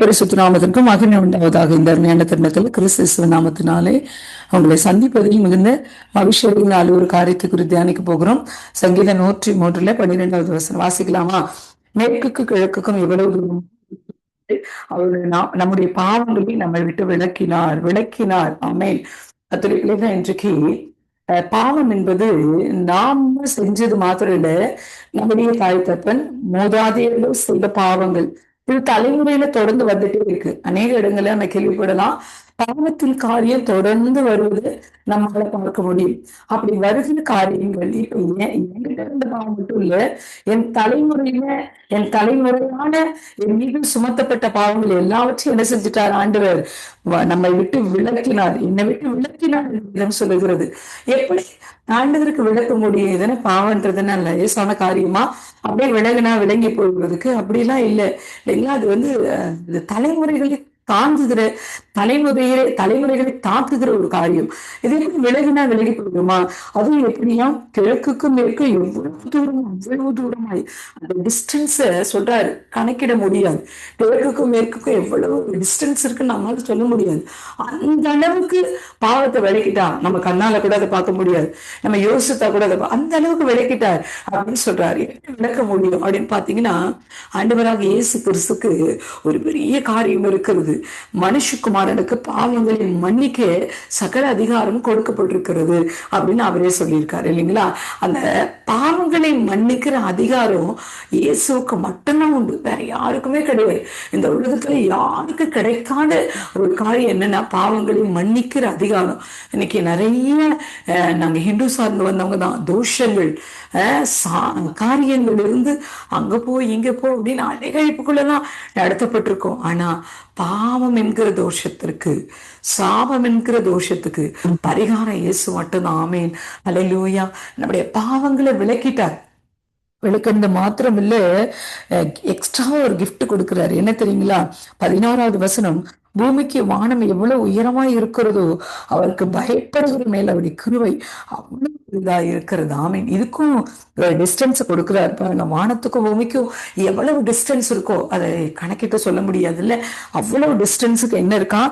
பரிசுத்த நாமத்திற்கு மகிமை உண்டாவதாக. இந்த அருமையான தருணத்தில் கிறிஸ்து நாமத்தினாலே உங்களை சந்திப்பதில் மிகுந்த மகிழ்ச்சியினால் ஒரு காரியத்தை குறித்து தியானிக்க போகிறோம். சங்கீதம் 103 12வது வசனம் வாசிக்கலாமா? மேற்குக்கு கிழக்குக்கும் எவ்வளவு தூரம் அவருடைய நம்முடைய பாவங்களை நம்மை விட்டு விளக்கினார். ஆமென். கத்தோலிக்க இன்றைக்கு பாவம் என்பது நாம செஞ்சது மாத்திரம் இல்ல, நம்முடைய தாய் தப்பன் மூதாதையர்கள் செய்த பாவங்கள் இது தலைமுறையில தொடர்ந்து வந்துட்டே இருக்கு. அநேக இடங்கள்ல நம்ம கேள்விப்படலாம், பாவத்தில் காரியம் தொடர்ந்து வருவது நம்மளால பார்க்க முடியும். அப்படி வருகிற காரியங்கள் இப்ப என்கிட்ட இருந்த பாவம் மட்டும் இல்ல, என் தலைமுறையான என் மீது சுமத்தப்பட்ட பாவங்கள் எல்லாவற்றையும் என்ன செஞ்சுட்டார் ஆண்டவர்? நம்மை விட்டு விளக்கினார், என்னை விட்டு விளக்கினார் என்று சொல்லுகிறது. எப்படி ஆண்டவருக்கு விளக்க முடியும்? இதனை பாவன்றதுன்னா லேசான காரியமா? அப்படியே விலகி போடுவதற்கு அப்படிலாம் இல்லை இல்லைங்களா? அது வந்து தலைமுறைகளை தாங்குகிற தலைமுறைகளை தாக்குகிற ஒரு காரியம். இது எப்படி விலகி போடுமா? அதுவும் எப்படியா? கிழக்குக்கும் மேற்கும் அவ்வளவு தூரமாய் அந்த டிஸ்டன்ஸ சொல்றாரு, கணக்கிட முடியாது. கிழக்குக்கும் மேற்குக்கும் எவ்வளவு டிஸ்டன்ஸ் இருக்குன்னு நம்மளால சொல்ல முடியாது. அந்த அளவுக்கு பாவத்தை விளக்கிட்டா நம்ம கண்ணால கூட அதை பார்க்க முடியாது, நம்ம யோசித்தா கூட அதை அந்த அளவுக்கு விளக்கிட்டார் அப்படின்னு சொல்றாரு. எப்படி விளக்க முடியும் அப்படின்னு பாத்தீங்கன்னா, ஆண்டவராக இயேசு கிறிஸ்துக்கு ஒரு பெரிய காரியம் இருக்கிறது. மனுஷகுமாரனுக்கு பாவங்களை மன்னிக்க சகல அதிகாரம் கொடுக்கப்பட்டிருக்கிறது அப்படின்னு அவரே சொல்லியிருக்காரு இல்லைங்களா? அந்த பாவங்களை மன்னிக்கிற அதிகாரம் இயேசுக்கு மட்டும்தான் உண்டு, வேற யாருக்குமே கிடையாது. இந்த உலகத்துல யாருக்கு கிடைக்காத ஒரு காரியம் என்னன்னா பாவங்களை மன்னிக்கிற அதிகாரம். இன்னைக்கு நிறைய நாங்க ஹிந்து சார்ந்து வந்தவங்க தான் தோஷங்கள் காரியங்கள் இருந்து அங்க போ இங்க போ அப்படின்னு அலைகழிப்புக்குள்ளதான் நடத்தப்பட்டிருக்கோம். ஆனா பாவம் என்கிற தோஷத்திற்கு, சாபம் என்கிற தோஷத்துக்கு பரிகாரம் இயேசு மட்டும்தான். ஆமேன், அல்லேலூயா. நம்முடைய பாவங்களை விளக்கிட்டார். விளக்குறது மாத்திரம் இல்ல, எக்ஸ்ட்ரா ஒரு கிஃப்ட் கொடுக்கிறாரு. என்ன தெரியுங்களா? 11வது வசனம், பூமிக்கு வானம் எவ்வளவு உயரமாய் இருக்கிறதோ அவருக்கு பயப்படுகிற மேல அவருடைய கிருபை அவ்வளவு இதா இருக்கிறது. ஆமீன். இதுக்கும் டிஸ்டன்ஸ் கொடுக்கிறார் பாருங்க. வானத்துக்கும் பூமிக்கும் எவ்வளவு டிஸ்டன்ஸ் இருக்கோ அதை கணக்கிட்டு சொல்ல முடியாது இல்ல. அவ்வளவு டிஸ்டன்ஸுக்கு என்ன இருக்கா?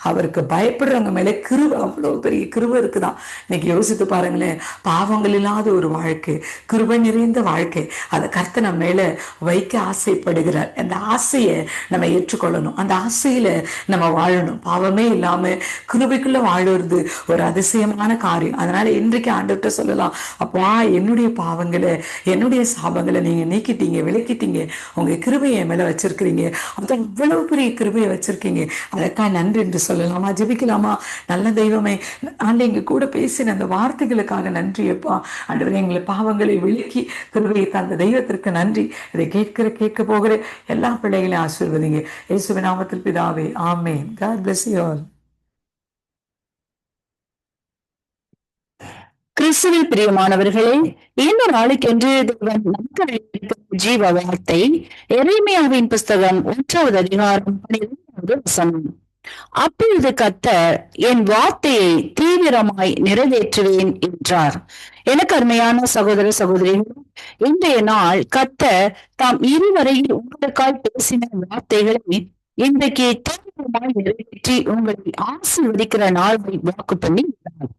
அவருக்கு பயப்படுறவங்க மேல கிருபை, அவ்வளவு பெரிய கிருபை இருக்குதான். இன்னைக்கு யோசித்து பாருங்களேன், பாவங்கள் இல்லாத ஒரு வாழ்க்கை, கிருபை நிறைந்த வாழ்க்கை, அதை கர்த்தர் நம்ம மேல வைக்க ஆசைப்படுகிறார். அந்த ஆசையை நம்ம ஏற்றுக்கொள்ளணும், அந்த ஆசையில நம்ம வாழணும். பாவமே இல்லாம கிருபைக்குள்ள வாழுறது ஒரு அதிசயமான காரியம். அதனால இன்றைக்கு ஆண்டவர்கிட்ட சொல்லலாம், அப்பா என்னுடைய பாவங்களை, என்னுடைய சாபங்களை நீங்க நீக்கிட்டீங்க, விளக்கிட்டீங்க, உங்க கிருபையை மேல வச்சிருக்கிறீங்க, அது அவ்வளவு பெரிய கிருபையை வச்சிருக்கீங்க, அதற்காக நன்றி என்று சொல்லலாமா? ஜெபிக்கலாமா? நல்ல தெய்வமே, ஆண்டு எங்க கூட பேசின அந்த வார்த்தைகளுக்காக நன்றியப்பா. ஆண்டவரே, எங்களை பாவங்களை விளக்கி கிருபையை தந்த தெய்வத்திற்கு நன்றி. இதை கேட்க போகிற எல்லா பிள்ளைகளையும் ஆசீர்வதிங்க இயேசுவின் நாமத்தில் பிதாவே, ஆமென். God bless you all. கிறிஸ்துவில் பிரியமானவர்களே, இந்த நாளுக்கென்று தேவன் நமக்கு ஜீவ வார்த்தை எரேமியாவின் புஸ்தகம் 1வது அதிகாரம் 12வது வசனம். அப்பொழுது கர்த்தர் என் வார்த்தையை தீவிரமாய் நிறைவேற்றுவேன் என்றார். எனக்கு அருமையான சகோதர சகோதரிகள், இன்றைய நாள் கர்த்தர் தாம் இருவரையில் உங்களுக்காய் பேசின வார்த்தைகளை இன்றைக்கு தீவிரமாய் நிறைவேற்றி உங்களை ஆசீர்வதிக்கிற நாளை வாக்கு பண்ணி உள்ளார்.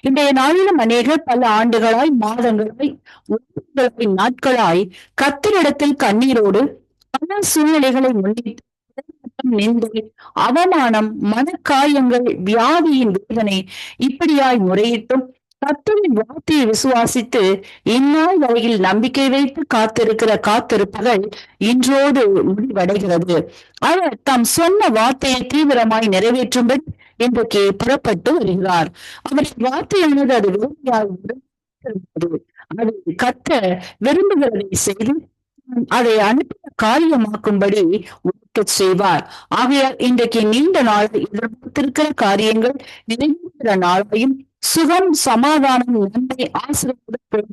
இன்றைய நாளிலும் அநேகர் பல ஆண்டுகளாய், மாதங்களாய், நாட்களாய் கர்த்தரிடத்தில் கண்ணீரோடு பல சூழ்நிலைகளை முன்னிட்டு நிந்தை, அவமானம், மனக்காயங்கள், வியாதியின் வேதனை இப்படியாய் முறையிட்டும் கர்த்தரின் வார்த்தையை விசுவாசித்து இந்நாள் வரையில் நம்பிக்கை வைத்து காத்திருப்பவர்கள் இன்றோடு முடிவடைகிறது. அவர் தாம் சொன்ன வார்த்தையை தீவிரமாய் நிறைவேற்றும்படி இன்றைக்கு புறப்பட்டு வருகிறார். அவரின் வார்த்தையானது அது அது கர்த்தர் விரும்புகிறதை செய்து அதை அனுப்பின காரியமாக்கும்படி உழைக்க செய்வார். ஆகையால் இன்றைக்கு நீண்ட நாள் எதிர்பார்த்திருக்கிற காரியங்கள் நிறைவேற்ற நாளையும், சுகம், சமாதானம், நன்மை, ஆசீர்வாதம்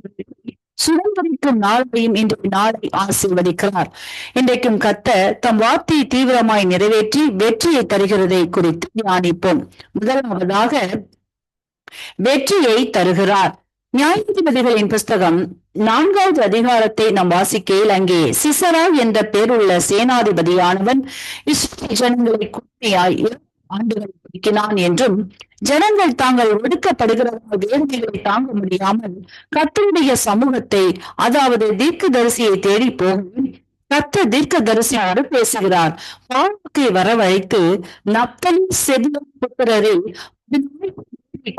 சுதந்திரிக்கும் நாளையும் இன்றைய நாளை ஆசீர்வதிக்கிறார். இன்றைக்கும் கர்த்தர் தம் வார்த்தையை தீவிரமாய் நிறைவேற்றி வெற்றியை தருகிறதை குறித்து தியானிப்போம். முதலாவதாக வெற்றியை தருகிறார். நியாயாதிபதிகளின் புஸ்தகம் 4வது அதிகாரத்தை நாம் வாசிக்கையில் அங்கே சிசரா என்ற பேருள்ள சேனாதிபதியானவன் இஸ்ரவேல் ஜனங்களை கூர்மையாய் 2 ஆண்டுகள் ஒடுக்கினான் என்றும் ஜனங்கள் தாங்கள் ஒடுக்கப்படுகிற வேதனைகளை தாங்க முடியாமல் கர்த்தருடைய சமூகத்தை, அதாவது தீர்க்கதரிசியை தேடி போகவும் கர்த்தர் தீர்க்கதரிசியோடு பேசுகிறார். பாவத்தை வரவழைத்து நப்தலி செபுலோன் புத்திரரை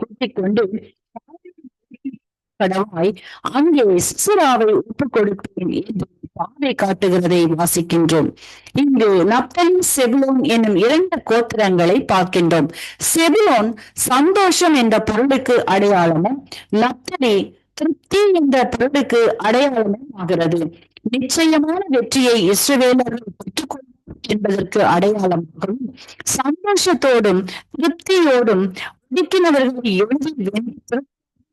கூட்டிக் கொண்டு கடவாய் அங்கே சிசராவை ஒப்புக் கொடுப்பேன் என்று பாதை காட்டுகிறதை வாசிக்கின்றோம். இங்கு நப்தலி செபுலோன் என்னும் 2 கோத்திரங்களை பார்க்கின்றோம். செபுலோன் சந்தோஷம் என்ற பொருளுக்கு அடையாளமும், நப்தலி திருப்தி என்ற பொருளுக்கு அடையாளமும் ஆகிறது. நிச்சயமான வெற்றியை இஸ்ரவேலர்கள் பெற்றுக்கொள்ளும் என்பதற்கு அடையாளமாகவும், சந்தோஷத்தோடும் திருப்தியோடும் ஒடுக்கினவர்களை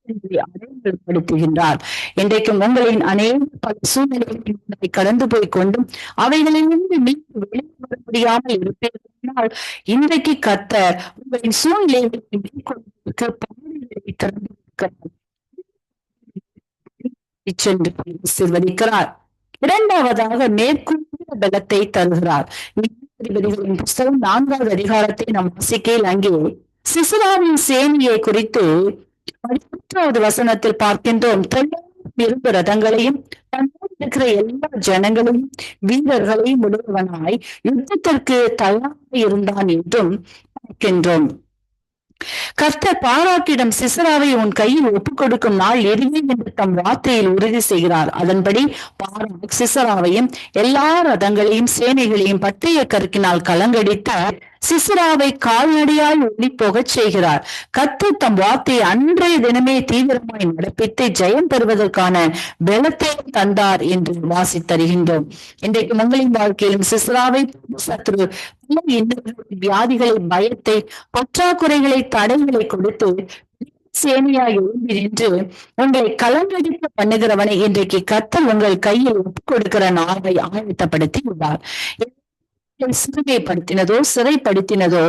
அடையாளப்படுத்துகின்றார். இன்றைக்கும் உங்களின் அநேக பல சூழ்நிலைகளை கடந்து போய் கொண்டும் அவைகளிலிருந்து மீண்டும் வெளியே வர முடியாமல் இருப்பீர்கள். இன்றைக்கு கர்த்தர் உங்களின் சூழ்நிலைகளை மேற்கொள்வதற்கு பாதைகளை திறந்திருக்கிறார், சென்று ஆசீர்வதிக்கிறார். 2வதாக மேற்கொண்ட பலத்தை தருகிறார். நியாயாதிபதிகளின் புஸ்தகம் 4வது அதிகாரத்தை நாம் வாசிக்கையில் அங்கே சிசராவின் சேனையை குறித்து 13வது வசனத்தில் பார்க்கின்றோம். 2 ரதங்களையும் தன்னோடு இருக்கிற எல்லா ஜனங்களையும் வீரர்களையும் உடையவனாய் யுத்தத்திற்கு தயாராக இருந்தான் என்றும் பார்க்கின்றோம். கர்த்தர் பாராக்கிடம் சிசராவை உன் கையில் ஒப்புக் கொடுக்கும் நாள் எதுவே என்று தம் வார்த்தையில் உறுதி செய்கிறார். அதன்படி பாராக் சிசராவையும் எல்லா ரதங்களையும் சேனைகளையும் பட்டய கருக்கினால் கலங்கடித்து சிசராவை கால்நடையாய் ஓடி போகச் செய்கிறார். கர்த்தர் தம் வார்த்தையை அன்றைய தினமே தீவிரமாய் நடப்பித்து ஜெயம் பெறுவதற்கான பலத்தை தந்தார் என்று வாசித்தருகின்றோம். இன்றைக்கு உங்களின் வாழ்க்கையிலும் சிசராவை சத்ரு வியாதிகளை, பயத்தை, பற்றாக்குறைகளை, தடைகளை கொடுத்து சேனையாய் எழும்பி நின்று உங்களை கலங்கடிக்க பண்ணுகிறவனை இன்றைக்கு கர்த்தர் உங்கள் கையில் ஒப்புக் கொடுக்கிற நாளை ஆயத்தப்படுத்தி உள்ளார். சிறுமைப்படுத்தினதோ, சிறைப்படுத்தினதோ,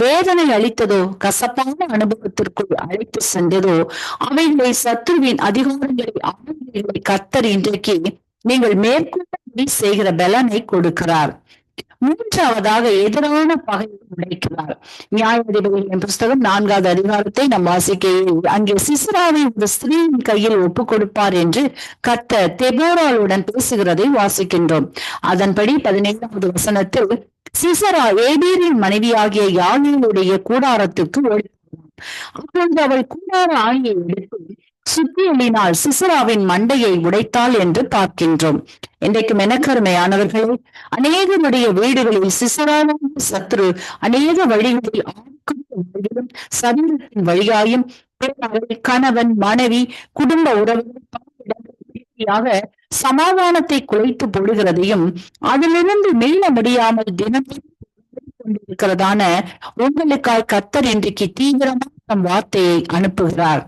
வேதனை அளித்ததோ, கசப்பான அனுபவத்திற்குள் அழைத்து சென்றதோ, அவைகளை சத்துருவின் அதிகாரங்களை ஆளுநர்களை கர்த்தர் இன்றைக்கு நீங்கள் மேற்கொண்டு செய்கிற பலனை கொடுக்கிறார். 3வதாக எதிரான பகையை உடைக்கிறார். நியாயாதிபதிகளின் புஸ்தகம் 4வது அதிகாரத்தை நாம் வாசிக்கையில் அங்கே சிசராவை ஒரு ஸ்திரீயின் கையில் ஒப்புக் கொடுப்பார் என்று கர்த்தர் தெபோராளுடன் பேசுகிறதை வாசிக்கின்றோம். அதன்படி 17வது வசனத்தில் சிசரா ஏபேரின் மனைவியாகிய யாழினுடைய கூடாரத்துக்கு ஓடினார். அப்பொழுது அவள் கூடார ஆணியை எடுத்து சுத்தியலினால் சிசராவின் மண்டையை உடைத்தாள் என்று பார்க்கின்றோம். இன்றைக்கும் எனக்கருமையானவர்களே, அநேகருடைய வீடுகளில் சிசராவின் சத்ரு அநேக வழிகளில் வழியிலும் சரீரத்தின் வழியாயும் கணவன், மனைவி, குடும்ப உறவுகள் சமாதானத்தை குலைத்து போடுகிறதையும் அதிலிருந்து மீள முடியாமல் தினம் கொண்டிருக்கிறதான உங்களுக்காய் கர்த்தர் இன்றைக்கு தீவிரமாக தம் வார்த்தையை அனுப்புகிறார்.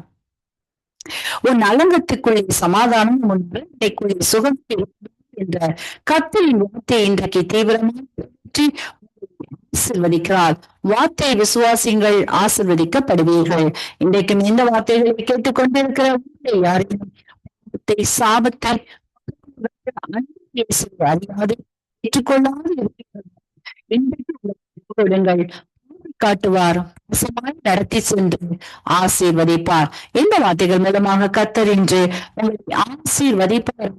உன் அலங்கத்துக்குள்ளே சமாதானம், உன் பிள்ளைக்குள்ளே சுகம் என்ற கர்த்தரின் வார்த்தையை இன்றைக்கு தீவிரமாக ஆசீர்வதிக்கிறார். வார்த்தை விசுவாசிங்கள், ஆசீர்வதிக்கப்படுவீர்கள். இன்றைக்கும் இந்த வார்த்தைகளை கேட்டுக்கொண்டிருக்கிற யாரையும் சாபத்தை அறியாது ஏற்றுக்கொள்ளாது இருக்கிறார்கள் காட்டுவார், நடத்தி சென்று ஆசீர்வதிப்பார். இந்த வார்த்தைகள் மூலமாக கர்த்தர் இன்று உங்களை ஆசீர்வதிப்பார்.